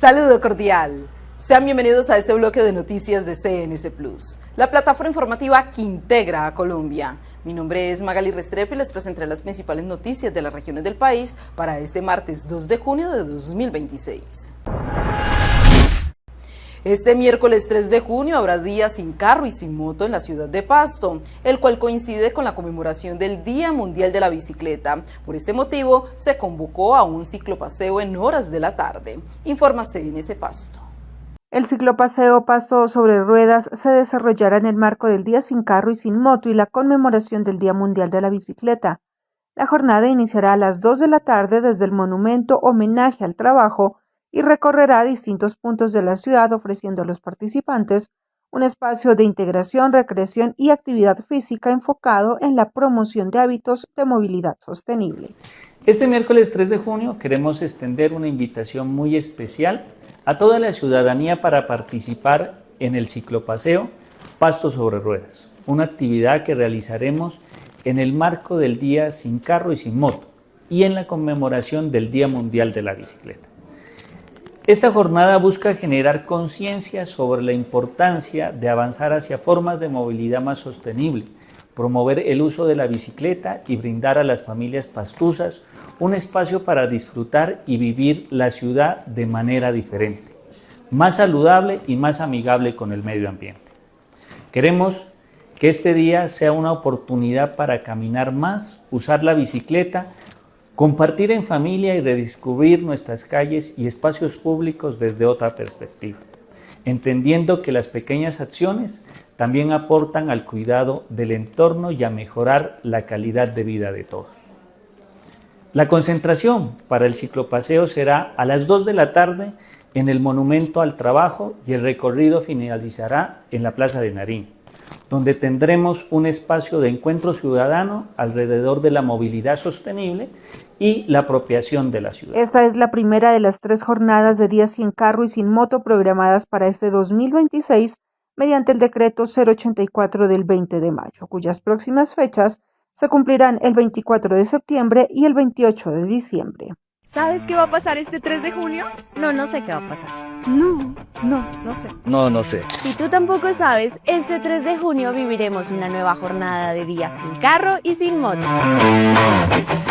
Saludo cordial. Sean bienvenidos a este bloque de noticias de CNC Plus, la plataforma informativa que integra a Colombia. Mi nombre es Magali Restrepo y les presentaré las principales noticias de las regiones del país para este martes 2 de junio de 2026. Este miércoles 3 de junio habrá día sin carro y sin moto en la ciudad de Pasto, el cual coincide con la conmemoración del Día Mundial de la Bicicleta. Por este motivo, se convocó a un ciclopaseo en horas de la tarde. Informa CNC Pasto. El ciclopaseo Pasto sobre Ruedas se desarrollará en el marco del Día sin carro y sin moto y la conmemoración del Día Mundial de la Bicicleta. La jornada iniciará a las 2 de la tarde desde el monumento Homenaje al Trabajo y recorrerá distintos puntos de la ciudad ofreciendo a los participantes un espacio de integración, recreación y actividad física enfocado en la promoción de hábitos de movilidad sostenible. Este miércoles 3 de junio queremos extender una invitación muy especial a toda la ciudadanía para participar en el ciclopaseo Pasto sobre Ruedas, una actividad que realizaremos en el marco del Día sin carro y sin moto y en la conmemoración del Día Mundial de la Bicicleta. Esta jornada busca generar conciencia sobre la importancia de avanzar hacia formas de movilidad más sostenible, promover el uso de la bicicleta y brindar a las familias pastusas un espacio para disfrutar y vivir la ciudad de manera diferente, más saludable y más amigable con el medio ambiente. Queremos que este día sea una oportunidad para caminar más, usar la bicicleta, compartir en familia y redescubrir nuestras calles y espacios públicos desde otra perspectiva, entendiendo que las pequeñas acciones también aportan al cuidado del entorno y a mejorar la calidad de vida de todos. La concentración para el ciclopaseo será a las 2 de la tarde en el Monumento al Trabajo y el recorrido finalizará en la Plaza de Nariño, donde tendremos un espacio de encuentro ciudadano alrededor de la movilidad sostenible y la apropiación de la ciudad. Esta es la primera de las 3 jornadas de días sin carro y sin moto programadas para este 2026 mediante el decreto 084 del 20 de mayo, cuyas próximas fechas se cumplirán el 24 de septiembre y el 28 de diciembre. ¿Sabes qué va a pasar este 3 de junio? No sé qué va a pasar. No sé. No sé. Si tú tampoco sabes, este 3 de junio viviremos una nueva jornada de días sin carro y sin moto.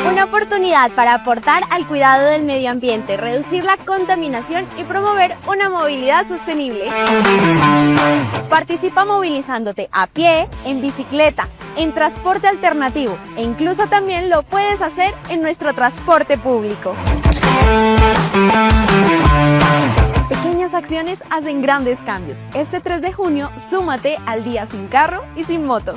Una oportunidad para aportar al cuidado del medio ambiente, reducir la contaminación y promover una movilidad sostenible. Participa movilizándote a pie, en bicicleta, en transporte alternativo e incluso también lo puedes hacer en nuestro transporte público. Pequeñas acciones hacen grandes cambios. Este 3 de junio, súmate al Día sin carro y sin moto.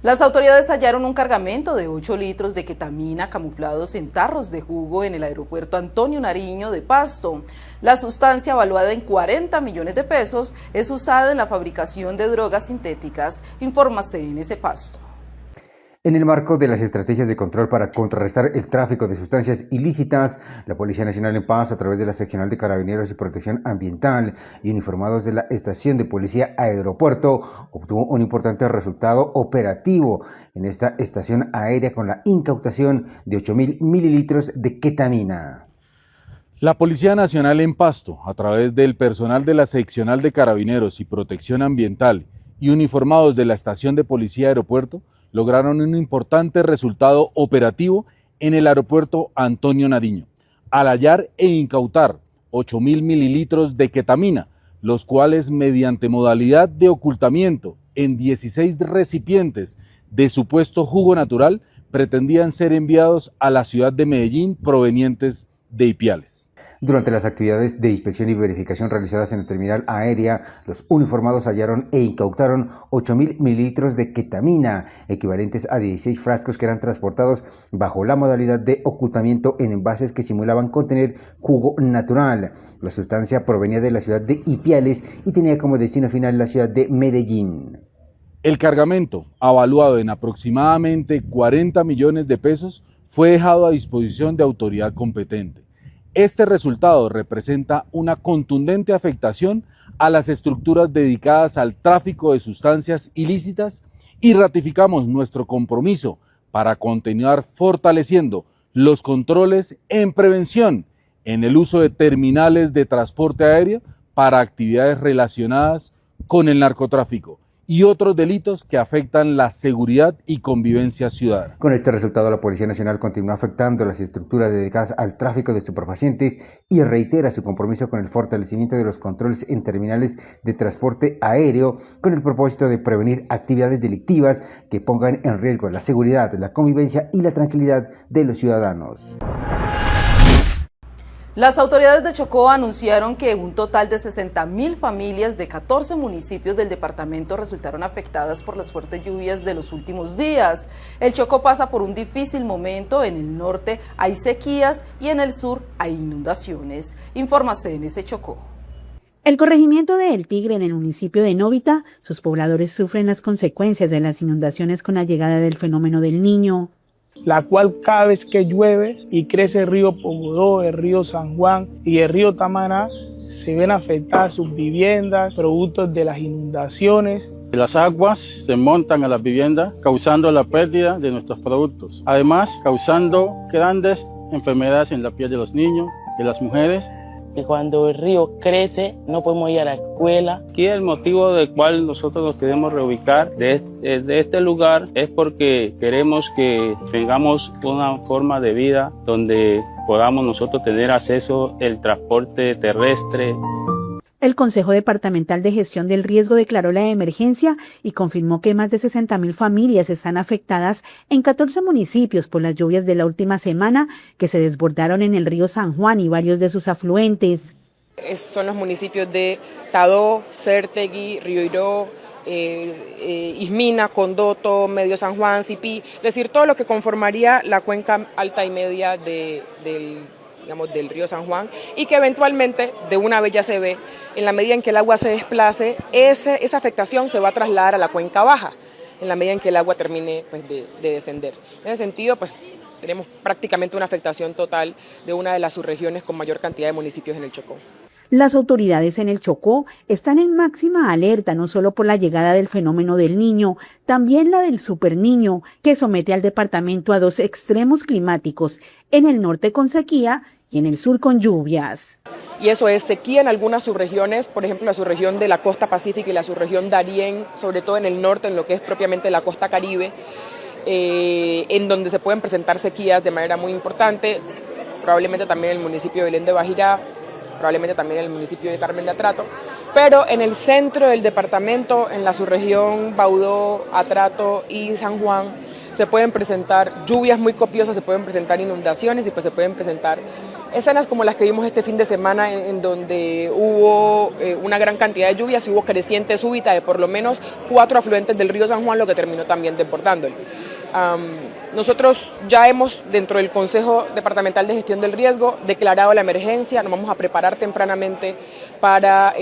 Las autoridades hallaron un cargamento de 8 litros de ketamina camuflados en tarros de jugo en el aeropuerto Antonio Nariño de Pasto. La sustancia, evaluada en 40 millones de pesos, es usada en la fabricación de drogas sintéticas, informa CNC Pasto. En el marco de las estrategias de control para contrarrestar el tráfico de sustancias ilícitas, la Policía Nacional en Pasto, a través de la Seccional de Carabineros y Protección Ambiental y uniformados de la Estación de Policía Aeropuerto, obtuvo un importante resultado operativo en esta estación aérea con la incautación de 8.000 mililitros de ketamina. La Policía Nacional en Pasto, a través del personal de la Seccional de Carabineros y Protección Ambiental y uniformados de la Estación de Policía Aeropuerto, lograron un importante resultado operativo en el aeropuerto Antonio Nariño, al hallar e incautar 8.000 mililitros de ketamina, los cuales mediante modalidad de ocultamiento en 16 recipientes de supuesto jugo natural pretendían ser enviados a la ciudad de Medellín provenientes de Ipiales. Durante las actividades de inspección y verificación realizadas en el terminal aérea, los uniformados hallaron e incautaron 8.000 mililitros de ketamina, equivalentes a 16 frascos que eran transportados bajo la modalidad de ocultamiento en envases que simulaban contener jugo natural. La sustancia provenía de la ciudad de Ipiales y tenía como destino final la ciudad de Medellín. El cargamento, avaluado en aproximadamente 40 millones de pesos, fue dejado a disposición de autoridad competente. Este resultado representa una contundente afectación a las estructuras dedicadas al tráfico de sustancias ilícitas y ratificamos nuestro compromiso para continuar fortaleciendo los controles en prevención en el uso de terminales de transporte aéreo para actividades relacionadas con el narcotráfico y otros delitos que afectan la seguridad y convivencia ciudadana. Con este resultado, la Policía Nacional continúa afectando las estructuras dedicadas al tráfico de estupefacientes y reitera su compromiso con el fortalecimiento de los controles en terminales de transporte aéreo con el propósito de prevenir actividades delictivas que pongan en riesgo la seguridad, la convivencia y la tranquilidad de los ciudadanos. Las autoridades de Chocó anunciaron que un total de 60.000 familias de 14 municipios del departamento resultaron afectadas por las fuertes lluvias de los últimos días. El Chocó pasa por un difícil momento. En el norte hay sequías y en el sur hay inundaciones. Informa CNC Chocó. El corregimiento de El Tigre, en el municipio de Novita, sus pobladores sufren las consecuencias de las inundaciones con la llegada del fenómeno del Niño, la cual cada vez que llueve y crece el río Pogodó, el río San Juan y el río Tamaná, se ven afectadas sus viviendas, productos de las inundaciones. Las aguas se montan a las viviendas, causando la pérdida de nuestros productos, además causando grandes enfermedades en la piel de los niños, de las mujeres. Que cuando el río crece no podemos ir a la escuela. Aquí el motivo del cual nosotros nos queremos reubicar de este lugar es porque queremos que tengamos una forma de vida donde podamos nosotros tener acceso al transporte terrestre. El Consejo Departamental de Gestión del Riesgo declaró la emergencia y confirmó que más de 60.000 familias están afectadas en 14 municipios por las lluvias de la última semana que se desbordaron en el río San Juan y varios de sus afluentes. Son los municipios de Tadó, Cértegui, Río Iró, Ismina, Condoto, Medio San Juan, Cipí, es decir, todo lo que conformaría la cuenca alta y media del río San Juan, y que eventualmente de una vez ya se ve, en la medida en que el agua se desplace, esa afectación se va a trasladar a la cuenca baja, en la medida en que el agua termine pues, de descender. En ese sentido, pues tenemos prácticamente una afectación total de una de las subregiones con mayor cantidad de municipios en el Chocó. Las autoridades en el Chocó están en máxima alerta no solo por la llegada del fenómeno del Niño, también la del Superniño, que somete al departamento a dos extremos climáticos, en el norte con sequía y en el sur con lluvias. Y eso es sequía en algunas subregiones, por ejemplo la subregión de la costa pacífica y la subregión Darién, sobre todo en el norte, en lo que es propiamente la costa caribe, en donde se pueden presentar sequías de manera muy importante, probablemente también en el municipio de Belén de Bajirá, probablemente también en el municipio de Carmen de Atrato, pero en el centro del departamento, en la subregión Baudó, Atrato y San Juan, se pueden presentar lluvias muy copiosas, se pueden presentar inundaciones y pues se pueden presentar escenas como las que vimos este fin de semana en donde hubo una gran cantidad de lluvias y hubo creciente súbita de por lo menos 4 afluentes del río San Juan, lo que terminó también desbordándolo. Nosotros ya hemos, dentro del Consejo Departamental de Gestión del Riesgo, declarado la emergencia, nos vamos a preparar tempranamente para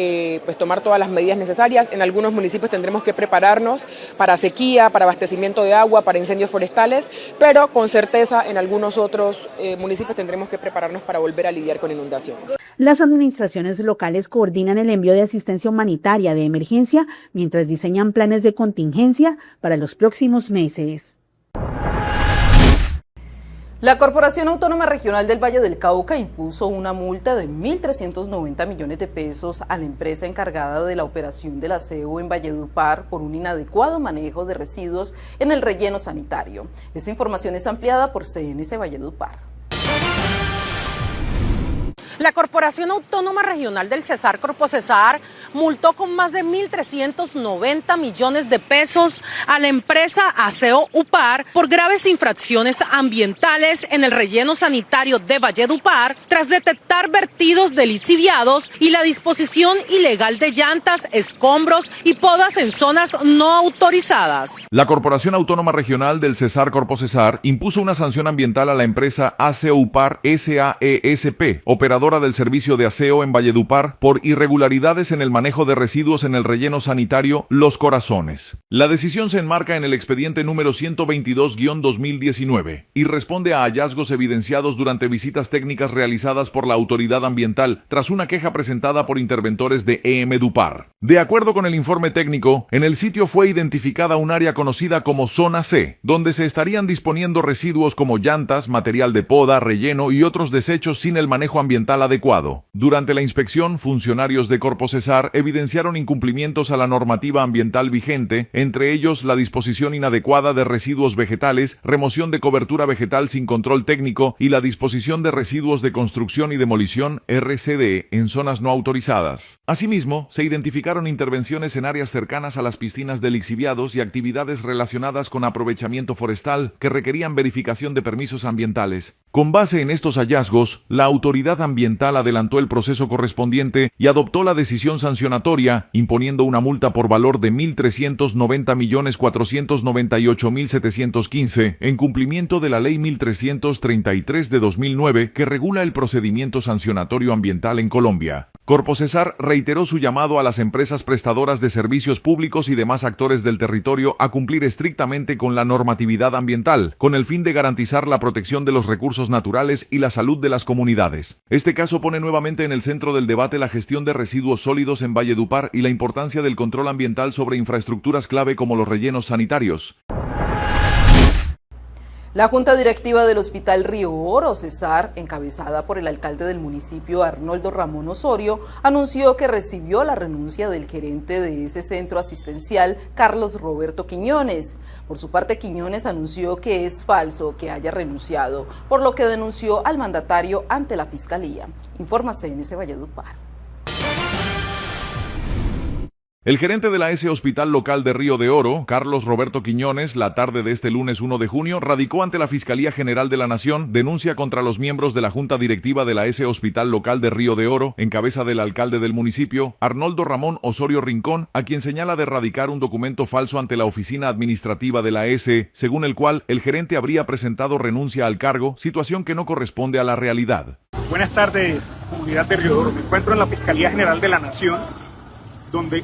pues tomar todas las medidas necesarias. En algunos municipios tendremos que prepararnos para sequía, para abastecimiento de agua, para incendios forestales, pero con certeza en algunos otros municipios tendremos que prepararnos para volver a lidiar con inundaciones. Las administraciones locales coordinan el envío de asistencia humanitaria de emergencia mientras diseñan planes de contingencia para los próximos meses. La Corporación Autónoma Regional del Valle del Cauca impuso una multa de 1.390 millones de pesos a la empresa encargada de la operación del aseo en Valledupar por un inadecuado manejo de residuos en el relleno sanitario. Esta información es ampliada por CNC Valledupar. La Corporación Autónoma Regional del Cesar, Corpocesar, multó con más de 1.390 millones de pesos a la empresa Aseo UPAR por graves infracciones ambientales en el relleno sanitario de Valledupar tras detectar vertidos de lixiviados y la disposición ilegal de llantas, escombros y podas en zonas no autorizadas. La Corporación Autónoma Regional del Cesar, Corpocesar, impuso una sanción ambiental a la empresa Aseo UPAR SAESP, operadora del servicio de aseo en Valledupar, por irregularidades en el manejo manejo de residuos en el relleno sanitario Los Corazones. La decisión se enmarca en el expediente número 122-2019 y responde a hallazgos evidenciados durante visitas técnicas realizadas por la autoridad ambiental tras una queja presentada por interventores de EMDUPAR. De acuerdo con el informe técnico, en el sitio fue identificada un área conocida como Zona C, donde se estarían disponiendo residuos como llantas, material de poda, relleno y otros desechos sin el manejo ambiental adecuado. Durante la inspección, funcionarios de Corpocesar evidenciaron incumplimientos a la normativa ambiental vigente, entre ellos la disposición inadecuada de residuos vegetales, remoción de cobertura vegetal sin control técnico y la disposición de residuos de construcción y demolición RCD en zonas no autorizadas. Asimismo, se identificaron intervenciones en áreas cercanas a las piscinas de lixiviados y actividades relacionadas con aprovechamiento forestal que requerían verificación de permisos ambientales. Con base en estos hallazgos, la autoridad ambiental adelantó el proceso correspondiente y adoptó la decisión sancionatoria, imponiendo una multa por valor de 1.390.498.715 en cumplimiento de la Ley 1333 de 2009 que regula el procedimiento sancionatorio ambiental en Colombia. Corpocesar reiteró su llamado a las empresas prestadoras de servicios públicos y demás actores del territorio a cumplir estrictamente con la normatividad ambiental, con el fin de garantizar la protección de los recursos naturales y la salud de las comunidades. Este caso pone nuevamente en el centro del debate la gestión de residuos sólidos en Valledupar y la importancia del control ambiental sobre infraestructuras clave como los rellenos sanitarios. La Junta Directiva del Hospital Río Oro, Cesar, encabezada por el alcalde del municipio Arnoldo Ramón Osorio, anunció que recibió la renuncia del gerente de ese centro asistencial, Carlos Roberto Quiñones. Por su parte, Quiñones anunció que es falso que haya renunciado, por lo que denunció al mandatario ante la Fiscalía. Informa CNC Valledupar. El gerente de la S Hospital Local de Río de Oro, Carlos Roberto Quiñones, la tarde de este lunes 1 de junio, radicó ante la Fiscalía General de la Nación denuncia contra los miembros de la Junta Directiva de la S Hospital Local de Río de Oro, en cabeza del alcalde del municipio, Arnoldo Ramón Osorio Rincón, a quien señala de radicar un documento falso ante la oficina administrativa de la S, según el cual el gerente habría presentado renuncia al cargo, situación que no corresponde a la realidad. Buenas tardes, comunidad de Río de Oro. Me encuentro en la Fiscalía General de la Nación, donde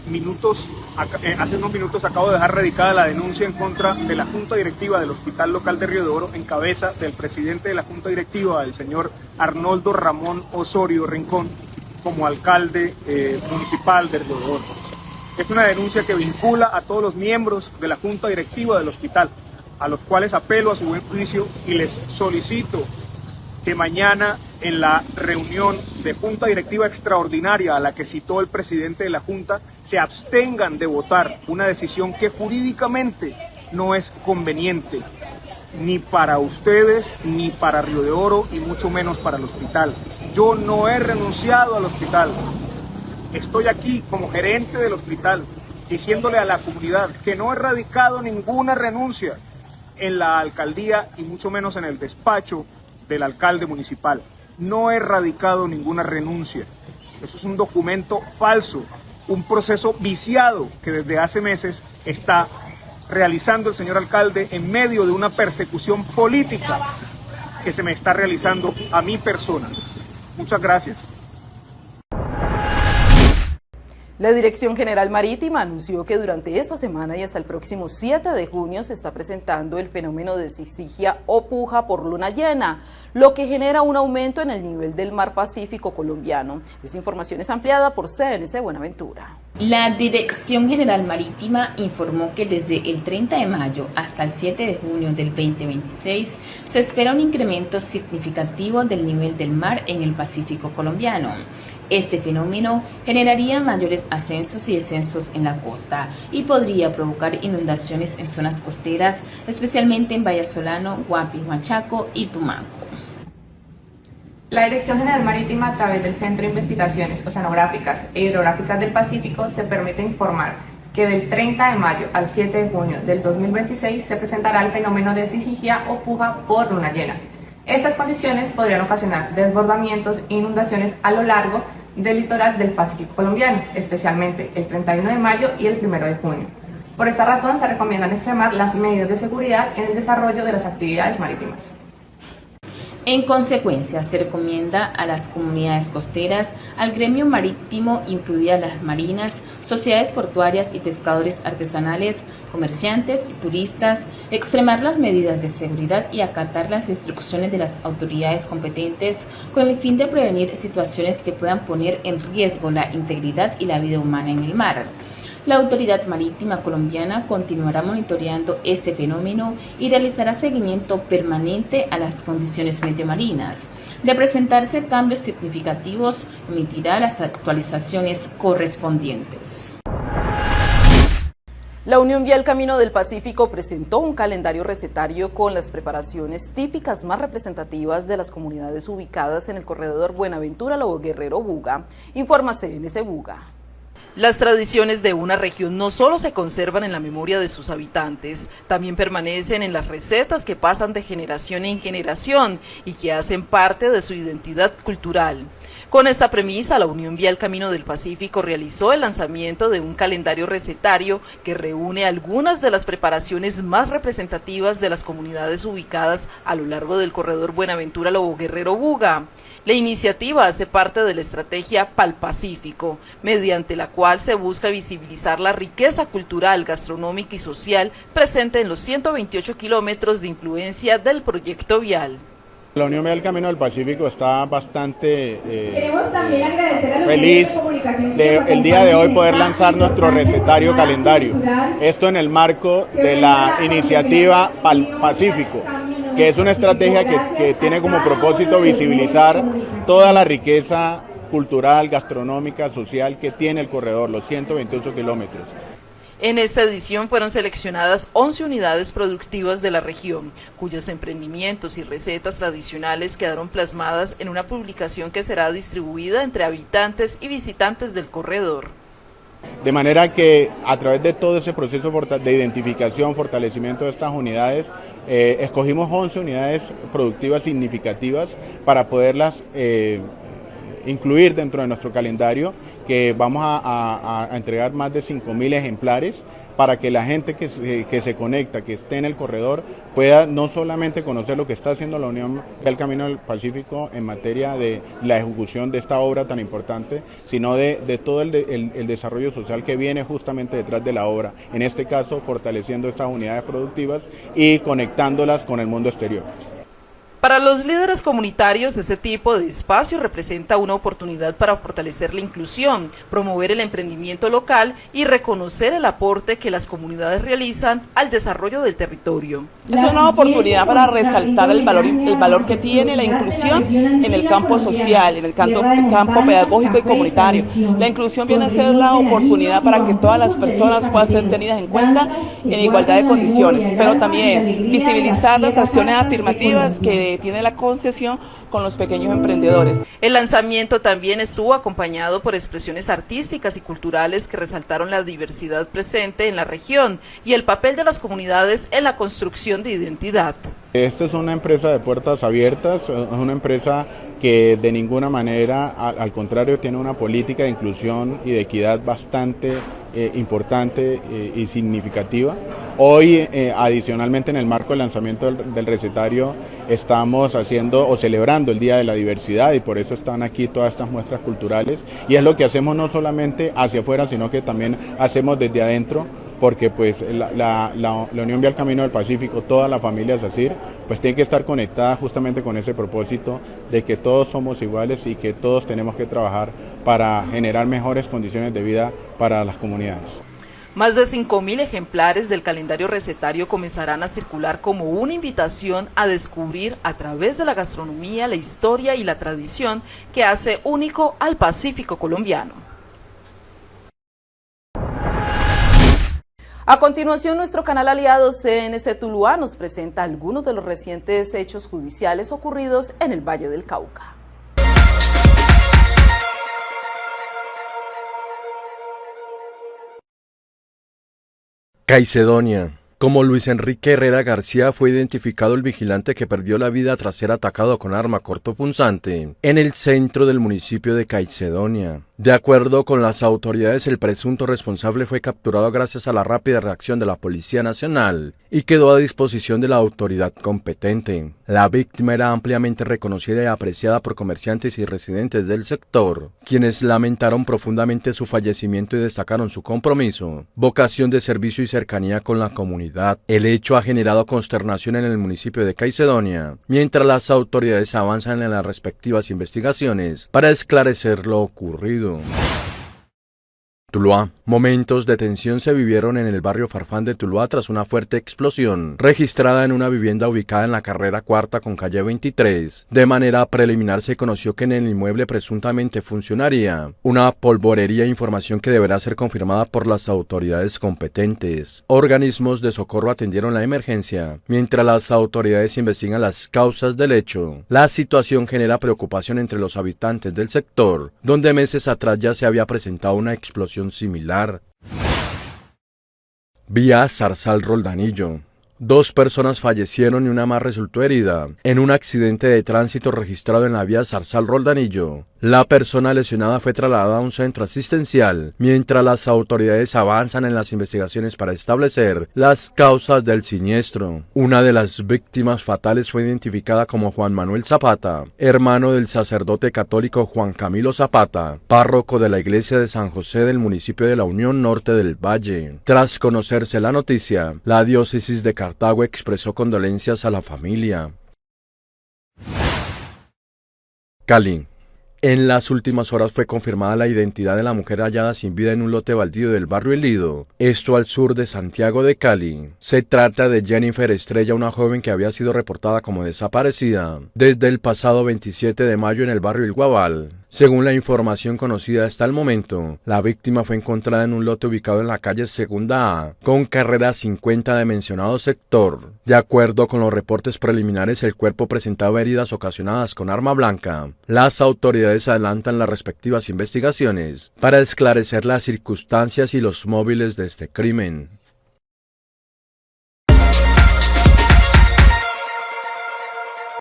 hace unos minutos acabo de dejar radicada la denuncia en contra de la Junta Directiva del Hospital Local de Río de Oro, en cabeza del presidente de la Junta Directiva, el señor Arnoldo Ramón Osorio Rincón, como alcalde municipal de Río de Oro. Es una denuncia que vincula a todos los miembros de la Junta Directiva del hospital, a los cuales apelo a su buen juicio y les solicito que mañana en la reunión de Junta Directiva Extraordinaria a la que citó el presidente de la Junta se abstengan de votar una decisión que jurídicamente no es conveniente ni para ustedes, ni para Río de Oro y mucho menos para el hospital. Yo no he renunciado al hospital. Estoy aquí como gerente del hospital diciéndole a la comunidad que no he radicado ninguna renuncia en la alcaldía y mucho menos en el despacho del alcalde municipal. No he radicado ninguna renuncia. Eso es un documento falso, un proceso viciado que desde hace meses está realizando el señor alcalde en medio de una persecución política que se me está realizando a mi persona. Muchas gracias. La Dirección General Marítima anunció que durante esta semana y hasta el próximo 7 de junio se está presentando el fenómeno de sixigia o puja por luna llena, lo que genera un aumento en el nivel del mar Pacífico colombiano. Esta información es ampliada por CNC Buenaventura. La Dirección General Marítima informó que desde el 30 de mayo hasta el 7 de junio del 2026 se espera un incremento significativo del nivel del mar en el Pacífico colombiano. Este fenómeno generaría mayores ascensos y descensos en la costa y podría provocar inundaciones en zonas costeras, especialmente en Vallasolano, Guapi, Huachaco y Tumaco. La Dirección General Marítima, a través del Centro de Investigaciones Oceanográficas e Hidrográficas del Pacífico, se permite informar que del 30 de mayo al 7 de junio del 2026 se presentará el fenómeno de sixigia o puja por luna llena. Estas condiciones podrían ocasionar desbordamientos e inundaciones a lo largo del litoral del Pacífico colombiano, especialmente el 31 de mayo y el 1 de junio. Por esta razón, se recomiendan extremar las medidas de seguridad en el desarrollo de las actividades marítimas. En consecuencia, se recomienda a las comunidades costeras, al gremio marítimo, incluidas las marinas, sociedades portuarias y pescadores artesanales, comerciantes y turistas, extremar las medidas de seguridad y acatar las instrucciones de las autoridades competentes con el fin de prevenir situaciones que puedan poner en riesgo la integridad y la vida humana en el mar. La Autoridad Marítima Colombiana continuará monitoreando este fenómeno y realizará seguimiento permanente a las condiciones meteomarinas. De presentarse cambios significativos, emitirá las actualizaciones correspondientes. La Unión Vial Camino del Pacífico presentó un calendario recetario con las preparaciones típicas más representativas de las comunidades ubicadas en el corredor Buenaventura-Lobo Guerrero-Buga. Informa CNC Buga. Las tradiciones de una región no solo se conservan en la memoria de sus habitantes, también permanecen en las recetas que pasan de generación en generación y que hacen parte de su identidad cultural. Con esta premisa, la Unión Vial Camino del Pacífico realizó el lanzamiento de un calendario recetario que reúne algunas de las preparaciones más representativas de las comunidades ubicadas a lo largo del corredor Buenaventura-Lobo Guerrero-Buga. La iniciativa hace parte de la estrategia Pal Pacífico, mediante la cual se busca visibilizar la riqueza cultural, gastronómica y social presente en los 128 kilómetros de influencia del proyecto vial. La Unión Vial Camino del Pacífico está bastante feliz de el día de hoy poder lanzar nuestro recetario calendario. Esto en el marco de la iniciativa Pal Pacífico, que es una estrategia que tiene como propósito visibilizar toda la riqueza cultural, gastronómica, social que tiene el corredor, los 128 kilómetros. En esta edición fueron seleccionadas 11 unidades productivas de la región, cuyos emprendimientos y recetas tradicionales quedaron plasmadas en una publicación que será distribuida entre habitantes y visitantes del corredor. De manera que a través de todo ese proceso de identificación, fortalecimiento de estas unidades, escogimos 11 unidades productivas significativas para poderlas incluir dentro de nuestro calendario, que vamos a entregar más de 5.000 ejemplares para que la gente que se conecta, que esté en el corredor, pueda no solamente conocer lo que está haciendo la Unión del Camino del Pacífico en materia de la ejecución de esta obra tan importante, sino de todo el desarrollo social que viene justamente detrás de la obra, en este caso fortaleciendo estas unidades productivas y conectándolas con el mundo exterior. Para los líderes comunitarios, este tipo de espacio representa una oportunidad para fortalecer la inclusión, promover el emprendimiento local y reconocer el aporte que las comunidades realizan al desarrollo del territorio. Es una oportunidad para resaltar el valor que tiene la inclusión en el campo social, en el campo pedagógico y comunitario. La inclusión viene a ser la oportunidad para que todas las personas puedan ser tenidas en cuenta en igualdad de condiciones, pero también visibilizar las acciones afirmativas que tiene la concesión con los pequeños emprendedores. El lanzamiento también estuvo acompañado por expresiones artísticas y culturales que resaltaron la diversidad presente en la región y el papel de las comunidades en la construcción de identidad. Esta es una empresa de puertas abiertas, es una empresa que de ninguna manera, al contrario, tiene una política de inclusión y de equidad bastante importante y significativa. Hoy, adicionalmente, en el marco del lanzamiento del recetario, estamos haciendo o celebrando el Día de la Diversidad y por eso están aquí todas estas muestras culturales, y es lo que hacemos no solamente hacia afuera, sino que también hacemos desde adentro, porque pues la Unión Vial Camino del Pacífico, todas las familias ASIR, pues tienen que estar conectadas justamente con ese propósito de que todos somos iguales y que todos tenemos que trabajar para generar mejores condiciones de vida para las comunidades. Más de 5.000 ejemplares del calendario recetario comenzarán a circular como una invitación a descubrir a través de la gastronomía, la historia y la tradición que hace único al Pacífico colombiano. A continuación, nuestro canal aliado CNC Tuluá nos presenta algunos de los recientes hechos judiciales ocurridos en el Valle del Cauca. Caicedonia. Como Luis Enrique Herrera García fue identificado el vigilante que perdió la vida tras ser atacado con arma cortopunzante en el centro del municipio de Caicedonia. De acuerdo con las autoridades, el presunto responsable fue capturado gracias a la rápida reacción de la Policía Nacional y quedó a disposición de la autoridad competente. La víctima era ampliamente reconocida y apreciada por comerciantes y residentes del sector, quienes lamentaron profundamente su fallecimiento y destacaron su compromiso, vocación de servicio y cercanía con la comunidad. El hecho ha generado consternación en el municipio de Caicedonia, mientras las autoridades avanzan en las respectivas investigaciones para esclarecer lo ocurrido. Tuluá. Momentos de tensión se vivieron en el barrio Farfán de Tuluá tras una fuerte explosión registrada en una vivienda ubicada en la carrera cuarta con calle 23. De manera preliminar se conoció que en el inmueble presuntamente funcionaría una polvorería, información que deberá ser confirmada por las autoridades competentes. Organismos de socorro atendieron la emergencia, mientras las autoridades investigan las causas del hecho. La situación genera preocupación entre los habitantes del sector, donde meses atrás ya se había presentado una explosión similar. Vía Zarzal Roldanillo. 2 personas fallecieron y una más resultó herida en un accidente de tránsito registrado en la vía Zarzal Roldanillo. La persona lesionada fue trasladada a un centro asistencial, mientras las autoridades avanzan en las investigaciones para establecer las causas del siniestro. Una de las víctimas fatales fue identificada como Juan Manuel Zapata, hermano del sacerdote católico Juan Camilo Zapata, párroco de la iglesia de San José del municipio de la Unión Norte del Valle. Tras conocerse la noticia, la diócesis de Cartago expresó condolencias a la familia. Cali. En las últimas horas fue confirmada la identidad de la mujer hallada sin vida en un lote baldío del barrio El Lido, esto al sur de Santiago de Cali. Se trata de Jennifer Estrella, una joven que había sido reportada como desaparecida desde el pasado 27 de mayo en el barrio El Guabal. Según la información conocida hasta el momento, la víctima fue encontrada en un lote ubicado en la calle Segunda A, con carrera 50 de mencionado sector. De acuerdo con los reportes preliminares, el cuerpo presentaba heridas ocasionadas con arma blanca. Las autoridades adelantan las respectivas investigaciones para esclarecer las circunstancias y los móviles de este crimen.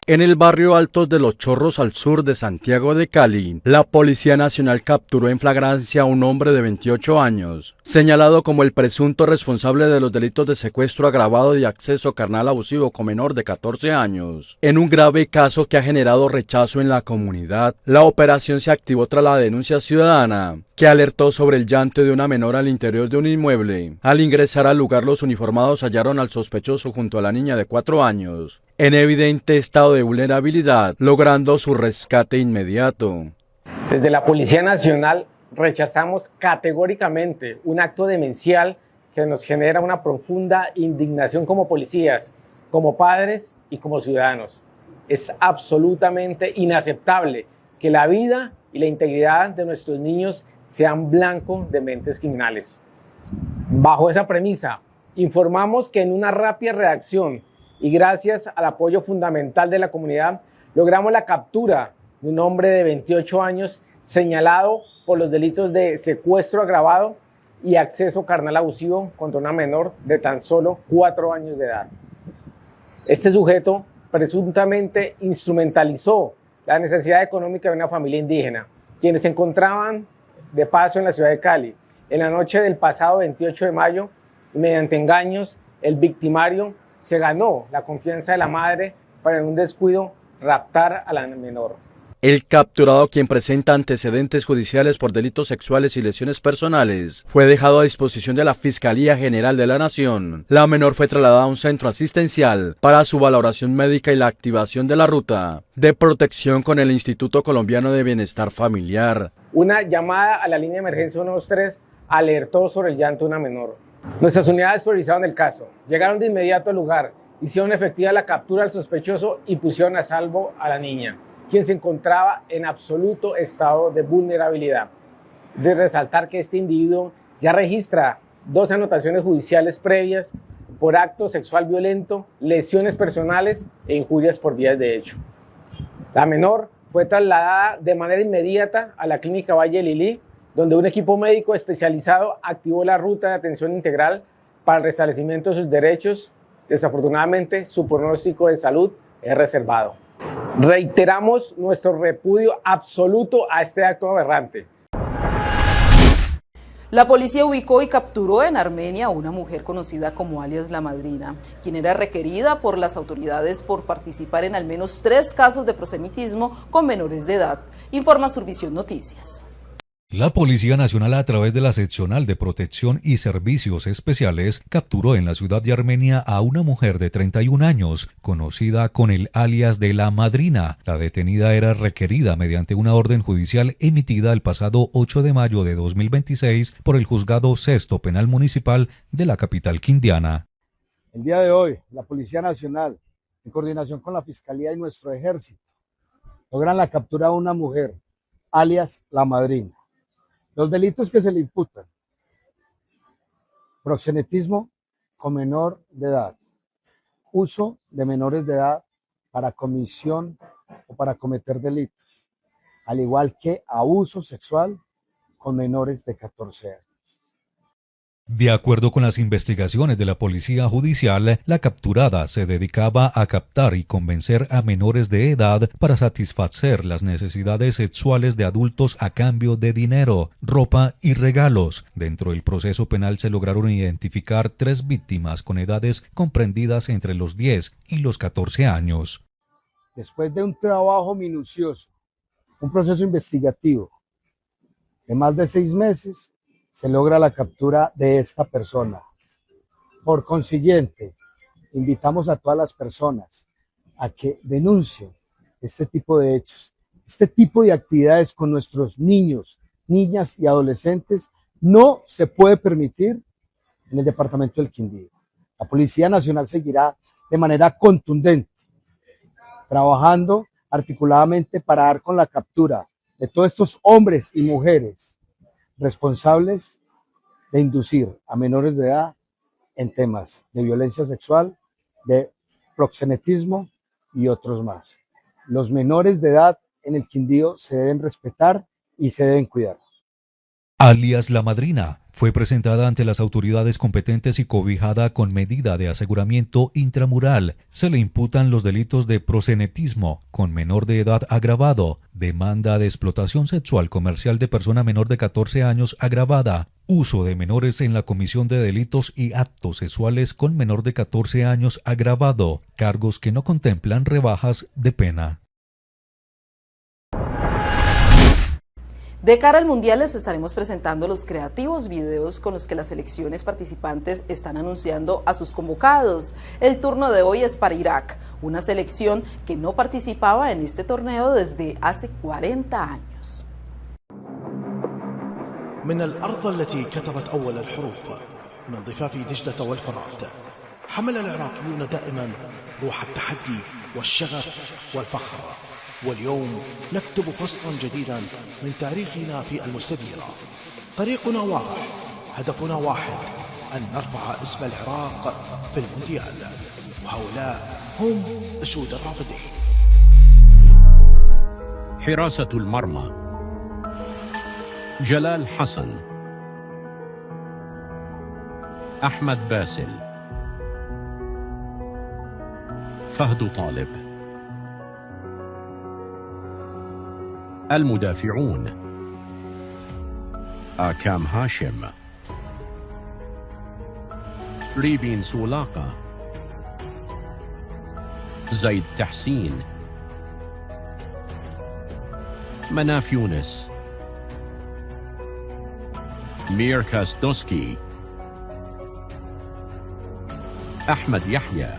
En el barrio Altos de los Chorros, al sur de Santiago de Cali, la Policía Nacional capturó en flagrancia a un hombre de 28 años, señalado como el presunto responsable de los delitos de secuestro agravado y acceso carnal abusivo con menor de 14 años. En un grave caso que ha generado rechazo en la comunidad, la operación se activó tras la denuncia ciudadana, que alertó sobre el llanto de una menor al interior de un inmueble. Al ingresar al lugar, los uniformados hallaron al sospechoso junto a la niña de 4 años, en evidente estado de vulnerabilidad, logrando su rescate inmediato. Desde la Policía Nacional rechazamos categóricamente un acto demencial que nos genera una profunda indignación como policías, como padres y como ciudadanos. Es absolutamente inaceptable que la vida y la integridad de nuestros niños sean blanco de mentes criminales. Bajo esa premisa, informamos que en una rápida reacción y gracias al apoyo fundamental de la comunidad, logramos la captura de un hombre de 28 años señalado por los delitos de secuestro agravado y acceso carnal abusivo contra una menor de tan solo 4 años de edad. Este sujeto presuntamente instrumentalizó la necesidad económica de una familia indígena, quienes se encontraban de paso en la ciudad de Cali. En la noche del pasado 28 de mayo, mediante engaños, el victimario se ganó la confianza de la madre para en un descuido raptar a la menor. El capturado, quien presenta antecedentes judiciales por delitos sexuales y lesiones personales, fue dejado a disposición de la Fiscalía General de la Nación. La menor fue trasladada a un centro asistencial para su valoración médica y la activación de la ruta de protección con el Instituto Colombiano de Bienestar Familiar. Una llamada a la línea de emergencia 123 alertó sobre el llanto de una menor. Nuestras unidades priorizaron el caso, llegaron de inmediato al lugar, hicieron efectiva la captura del sospechoso y pusieron a salvo a la niña, quien se encontraba en absoluto estado de vulnerabilidad. De resaltar que este individuo ya registra 2 anotaciones judiciales previas por acto sexual violento, lesiones personales e injurias por vías de hecho. La menor fue trasladada de manera inmediata a la clínica Valle Lilí, donde un equipo médico especializado activó la ruta de atención integral para el restablecimiento de sus derechos. Desafortunadamente, su pronóstico de salud es reservado. Reiteramos nuestro repudio absoluto a este acto aberrante. La policía ubicó y capturó en Armenia a una mujer conocida como alias La Madrina, quien era requerida por las autoridades por participar en al menos 3 casos de proselitismo con menores de edad, informa Survisión Noticias. La Policía Nacional, a través de la Seccional de Protección y Servicios Especiales, capturó en la ciudad de Armenia a una mujer de 31 años, conocida con el alias de La Madrina. La detenida era requerida mediante una orden judicial emitida el pasado 8 de mayo de 2026 por el Juzgado Sexto Penal Municipal de la capital quindiana. El día de hoy, la Policía Nacional, en coordinación con la Fiscalía y nuestro Ejército, logran la captura de una mujer, alias La Madrina. Los delitos que se le imputan: proxenetismo con menor de edad, uso de menores de edad para comisión o para cometer delitos, al igual que abuso sexual con menores de 14 años. De acuerdo con las investigaciones de la Policía Judicial, la capturada se dedicaba a captar y convencer a menores de edad para satisfacer las necesidades sexuales de adultos a cambio de dinero, ropa y regalos. Dentro del proceso penal se lograron identificar 3 víctimas con edades comprendidas entre los 10 y los 14 años. Después de un trabajo minucioso, un proceso investigativo de más de 6 meses, se logra la captura de esta persona. Por consiguiente, invitamos a todas las personas a que denuncien este tipo de hechos. Este tipo de actividades con nuestros niños, niñas y adolescentes no se puede permitir en el departamento del Quindío. La Policía Nacional seguirá de manera contundente, trabajando articuladamente para dar con la captura de todos estos hombres y mujeres responsables de inducir a menores de edad en temas de violencia sexual, de proxenetismo y otros más. Los menores de edad en el Quindío se deben respetar y se deben cuidar. Alias La Madrina fue presentada ante las autoridades competentes y cobijada con medida de aseguramiento intramural. Se le imputan los delitos de proxenetismo con menor de edad agravado, demanda de explotación sexual comercial de persona menor de 14 años agravada, uso de menores en la comisión de delitos y actos sexuales con menor de 14 años agravado, cargos que no contemplan rebajas de pena. De cara al Mundial les estaremos presentando los creativos videos con los que las selecciones participantes están anunciando a sus convocados. El turno de hoy es para Irak, una selección que no participaba en este torneo desde hace 40 años. من الأرض التي كتبت أول الحروف من ضفاف دجلة والفرات حمل العراقيون دائما روح التحدي والشغف والفخر، واليوم نكتب فصلا جديدا من تاريخنا في المستديرة. طريقنا واضح، هدفنا واحد، أن نرفع اسم العراق في المونديال، وهؤلاء هم أسود الرافدين. حراسة المرمى: جلال حسن، أحمد باسل، فهد طالب. المدافعون: آكام هاشم، ريبين سولاقة، زيد تحسين، مناف يونس، مير كاستوسكي، أحمد يحيى،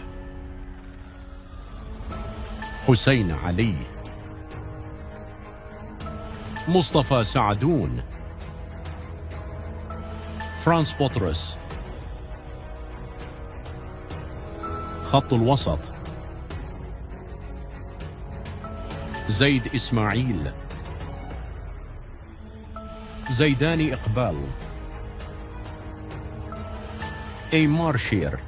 حسين علي، مصطفى سعدون، فرانس بطرس. خط الوسط: زيد إسماعيل، زيداني إقبال، إيمار شير،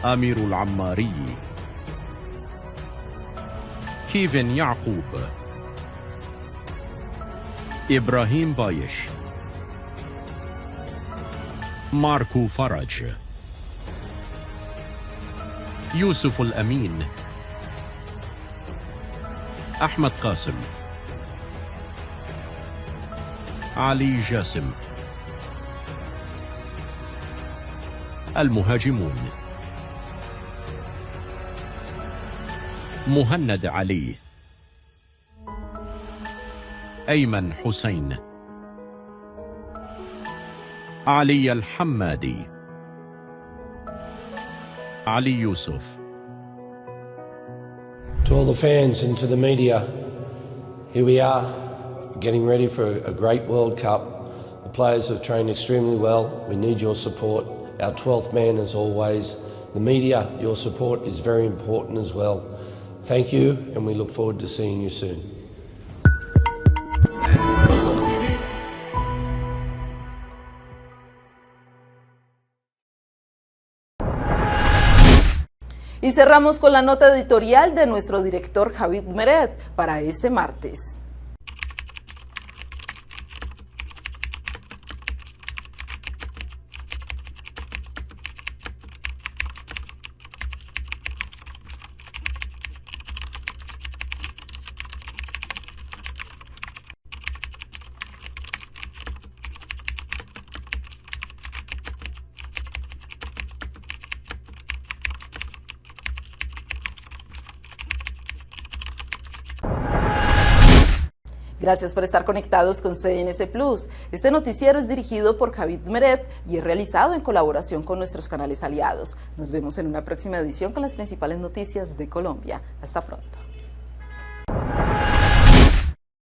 أمير العماري، كيفن يعقوب، إبراهيم بايش، ماركو فرج، يوسف الأمين، أحمد قاسم، علي جاسم. المهاجمون: مهند علي، أيمن حسين، علي الحمادي، علي يوسف. To all the fans and to the media, here we are, getting ready for a great World Cup. The players have trained extremely well. We need your support. Our 12th man as always. The media, your support is very important as well. Thank you, and we look forward to seeing you soon. Y cerramos con la nota editorial de nuestro director Javid Meret para este martes. Gracias por estar conectados con CNC Plus. Este noticiero es dirigido por Javid Meret y es realizado en colaboración con nuestros canales aliados. Nos vemos en una próxima edición con las principales noticias de Colombia. Hasta pronto.